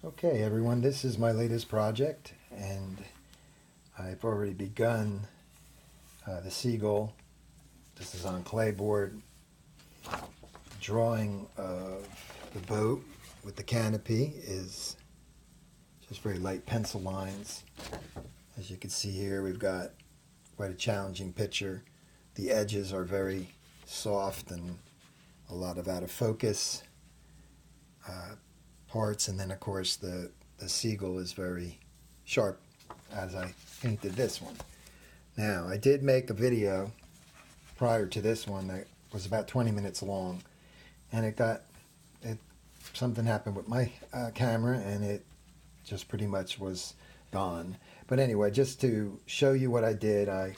Okay, everyone, this is my latest project, and I've already begun the seagull. This is on clayboard, drawing of the boat with the canopy is just very light pencil lines. As you can see here, we've got quite a challenging picture. The edges are very soft and a lot of out of focus parts, and then of course the seagull is very sharp as I painted this one. Now, I did make a video prior to this one that was about 20 minutes long, and something happened with my camera and it just pretty much was gone. But anyway, just to show you what I did, I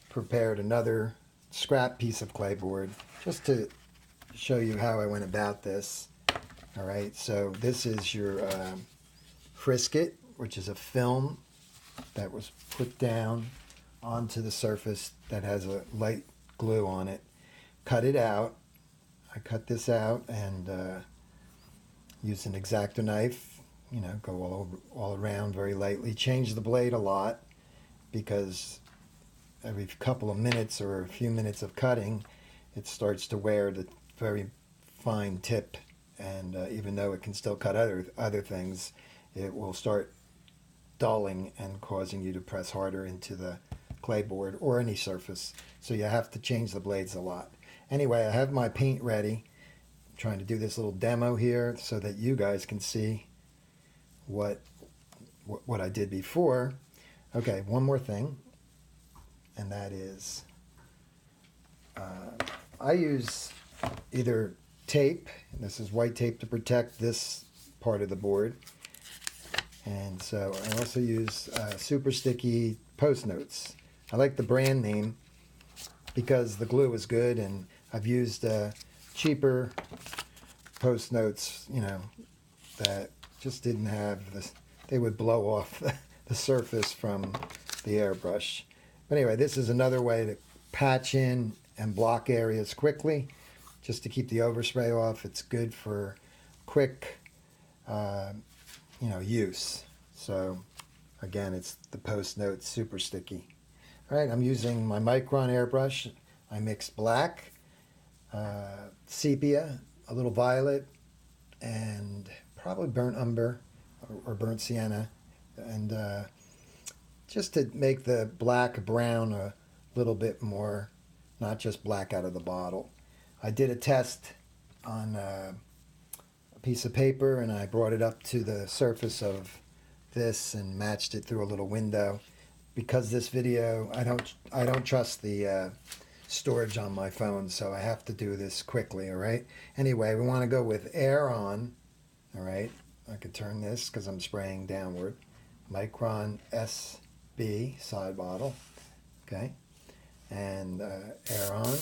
prepared another scrap piece of clayboard just to show you how I went about this. All right, so this is your frisket, which is a film that was put down onto the surface that has a light glue on it. Cut it out. I cut this out and used an X-Acto knife, go all around very lightly. Change the blade a lot because every couple of minutes or a few minutes of cutting, it starts to wear the very fine tip. And even though it can still cut other things, it will start dulling and causing you to press harder into the clayboard or any surface. So you have to change the blades a lot. Anyway, I have my paint ready. I'm trying to do this little demo here so that you guys can see what I did before. Okay, one more thing, and that is I use either tape. This is white tape to protect this part of the board, and so I also use super sticky post notes. I like the brand name because the glue is good, and I've used cheaper post notes, that just didn't have this. They would blow off the surface from the airbrush. But anyway, this is another way to patch in and block areas quickly, just to keep the overspray off. It's good for quick, use. So again, it's the post note super sticky. All right, I'm using my Micron airbrush. I mixed black, sepia, a little violet, and probably burnt umber or burnt sienna, and just to make the black brown a little bit more, not just black out of the bottle. I did a test on a piece of paper, and I brought it up to the surface of this and matched it through a little window. Because this video, I don't trust the storage on my phone, so I have to do this quickly. All right. Anyway, we want to go with air on. All right. I could turn this because I'm spraying downward. Micron SB side bottle. Okay, and air on.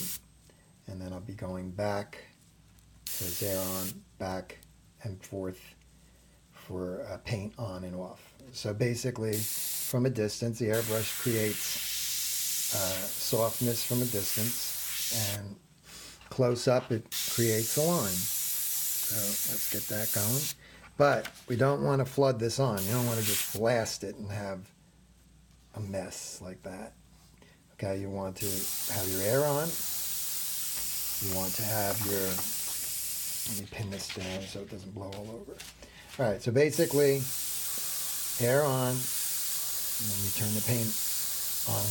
And then I'll be going back, so it's air on, back and forth for paint on and off. So basically, from a distance, the airbrush creates softness from a distance, and close up it creates a line. So let's get that going. But we don't want to flood this on. You don't want to just blast it and have a mess like that. Okay, you want to have your air on. You want to have let me pin this down so it doesn't blow all over. All right, so basically, air on, and then you turn the paint on.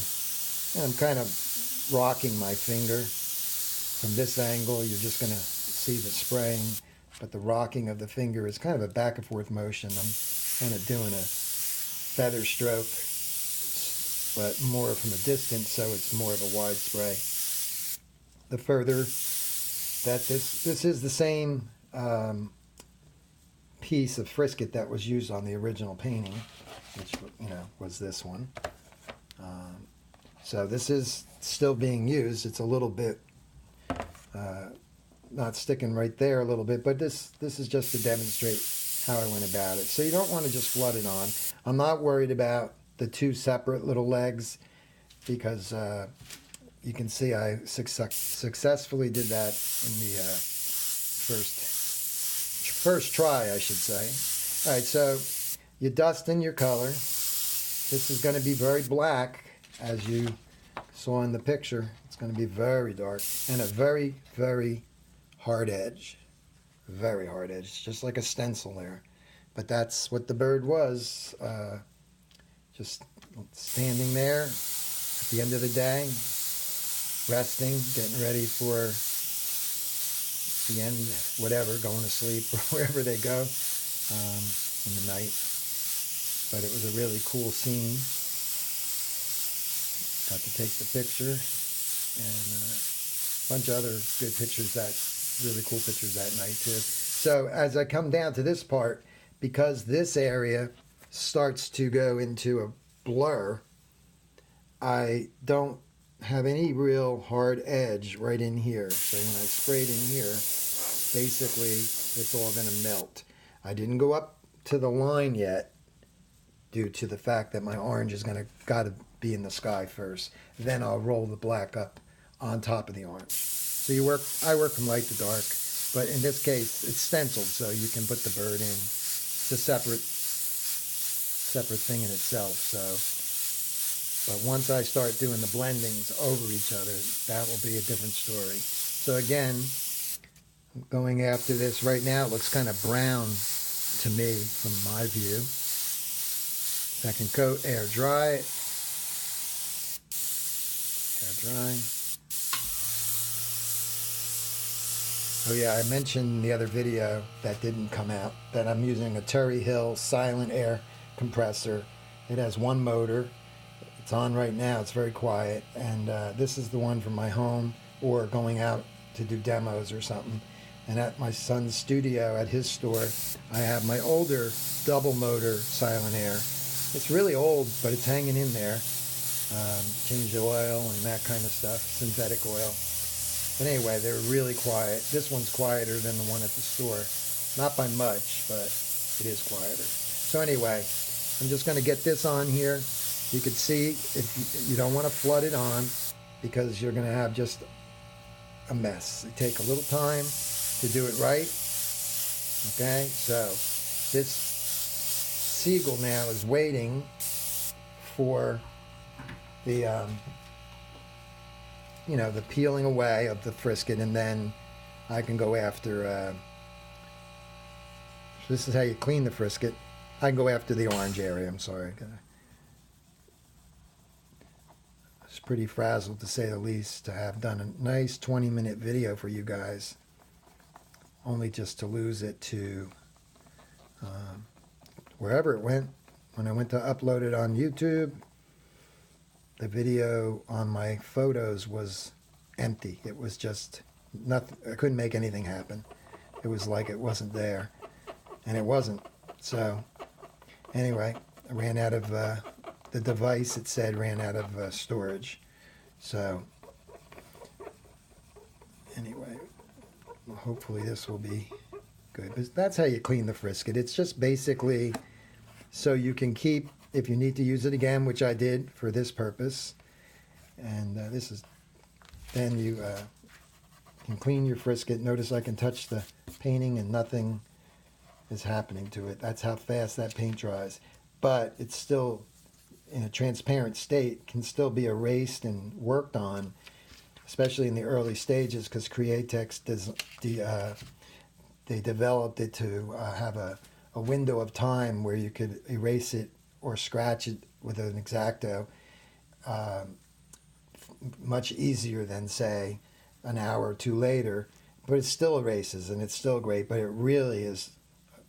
And I'm kind of rocking my finger. From this angle, you're just going to see the spraying, but the rocking of the finger is kind of a back and forth motion. I'm kind of doing a feather stroke, but more from a distance, so it's more of a wide spray. The further that this is the same piece of frisket that was used on the original painting, which was this one. So this is still being used. It's a little bit not sticking right there a little bit, but this is just to demonstrate how I went about it. So you don't want to just flood it on. I'm not worried about the two separate little legs because you can see I successfully did that in the first try, I should say. All right, so you dust in your color. This is going to be very black, as you saw in the picture. It's going to be very dark and a very, very hard edge. Very hard edge, just like a stencil there. But that's what the bird was, just standing there at the end of the day, resting, getting ready for the end, whatever, going to sleep or wherever they go in the night. But it was a really cool scene. Got to take the picture and a bunch of other good pictures, really cool pictures that night too. So as I come down to this part, because this area starts to go into a blur, I don't have any real hard edge right in here. So when I sprayed in here, basically it's all going to melt. I didn't go up to the line yet due to the fact that my orange is got to be in the sky first. Then I'll roll the black up on top of the orange. So I work from light to dark, but in this case it's stenciled, so you can put the bird in. It's a separate thing in itself. So, but once I start doing the blendings over each other, that will be a different story. So again, I'm going after this right now. It looks kind of brown to me from my view. Second coat, air dry. Air dry. Oh yeah, I mentioned in the other video that didn't come out that I'm using a Terry Hill silent air compressor. It has one motor. It's on right now. It's very quiet. And this is the one from my home or going out to do demos or something. And at my son's studio at his store, I have my older double motor silent air. It's really old, but it's hanging in there. Change the oil and that kind of stuff, synthetic oil. But anyway, they're really quiet. This one's quieter than the one at the store. Not by much, but it is quieter. So anyway, I'm just going to get this on here. You can see if you don't want to flood it on because you're going to have just a mess. It takes a little time to do it right. Okay, so this seagull now is waiting for the the peeling away of the frisket, and then I can go after this is how you clean the frisket. I can go after the orange area. I'm sorry. It's pretty frazzled, to say the least, to have done a nice 20-minute video for you guys, only just to lose it to wherever it went. When I went to upload it on YouTube, the video on my photos was empty. It was just nothing. I couldn't make anything happen. It was like it wasn't there, and it wasn't. So anyway, I ran out of the device. It said ran out of storage. So anyway, hopefully this will be good. But that's how you clean the frisket. It's just basically so you can keep, if you need to use it again, which I did for this purpose, and this is, then you can clean your frisket. Notice I can touch the painting and nothing is happening to it. That's how fast that paint dries. But it's still in a transparent state, can still be erased and worked on, especially in the early stages, because Createx they developed it to have a window of time where you could erase it or scratch it with an X-Acto much easier than, say, an hour or two later. But it still erases, and it's still great. But it really is,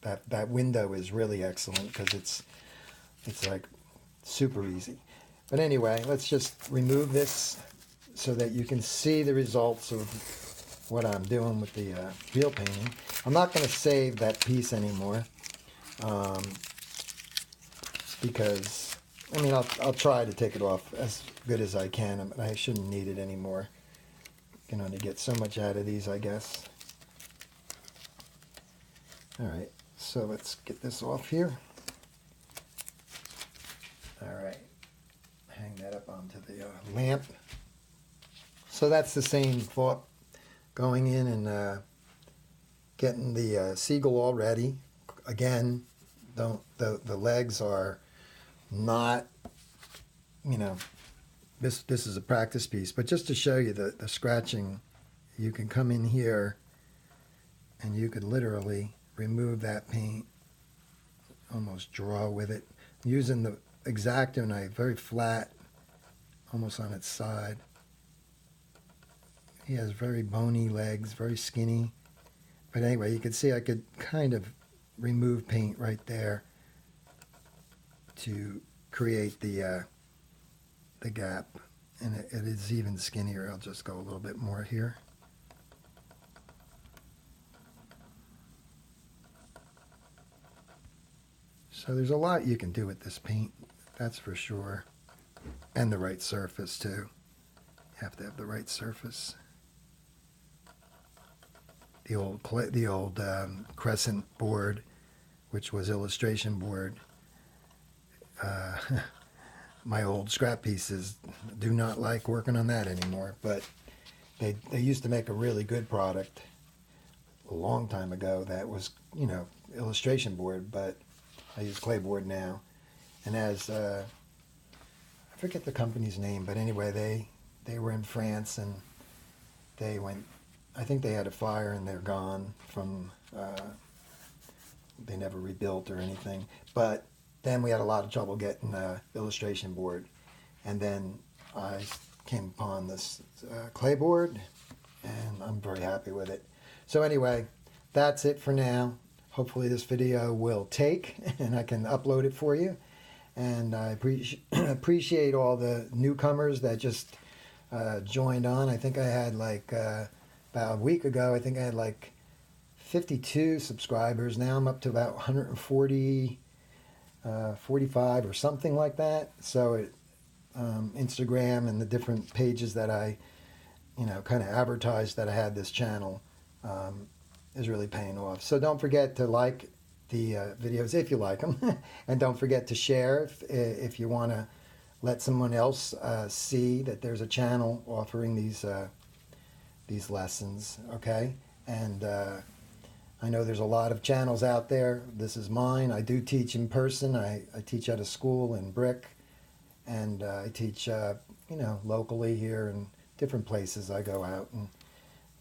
that window is really excellent because it's like super easy. But anyway, let's just remove this so that you can see the results of what I'm doing with the real painting. I'm not going to save that piece anymore because, I mean, I'll try to take it off as good as I can, but I shouldn't need it anymore. You can only get so much out of these, I guess. All right, so let's get this off here. All right, hang that up onto the lamp. So that's the same thought, going in and getting the seagull all ready. Again, the legs are not, you know, this is a practice piece, but just to show you the scratching, you can come in here and you could literally remove that paint, almost draw with it, using the X-Acto knife, very flat, almost on its side. He has very bony legs, very skinny. But anyway, you can see I could kind of remove paint right there to create the gap. And it is even skinnier. I'll just go a little bit more here. So there's a lot you can do with this paint, that's for sure. And the right surface too. You have to have the right surface. The old crescent board, which was illustration board. My old scrap pieces do not like working on that anymore, but they used to make a really good product a long time ago that was, you know, illustration board, but I use clay board now. And as I forget the company's name, but anyway, they were in France and they went, I think they had a fire and they're gone from, they never rebuilt or anything. But then we had a lot of trouble getting illustration board. And then I came upon this clay board and I'm very happy with it. So anyway, that's it for now. Hopefully this video will take and I can upload it for you. And I appreciate all the newcomers that just joined on. I think I had like, about a week ago, I think I had like 52 subscribers. Now I'm up to about 140, 45 or something like that. So Instagram and the different pages that I, you know, kind of advertised that I had this channel is really paying off. So don't forget to like the videos if you like them. And don't forget to share if you want to let someone else see that there's a channel offering these lessons, okay? And I know there's a lot of channels out there. This is mine. I do teach in person. I teach at a school in Brick, and I teach, you know, locally here in different places. I go out and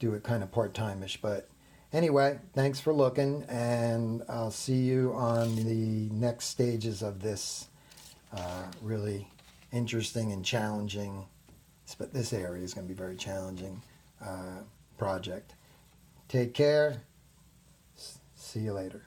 do it kind of part-time-ish. But anyway, thanks for looking, and I'll see you on the next stages of this really interesting and challenging, but this area is going to be very challenging project. Take care. See you later.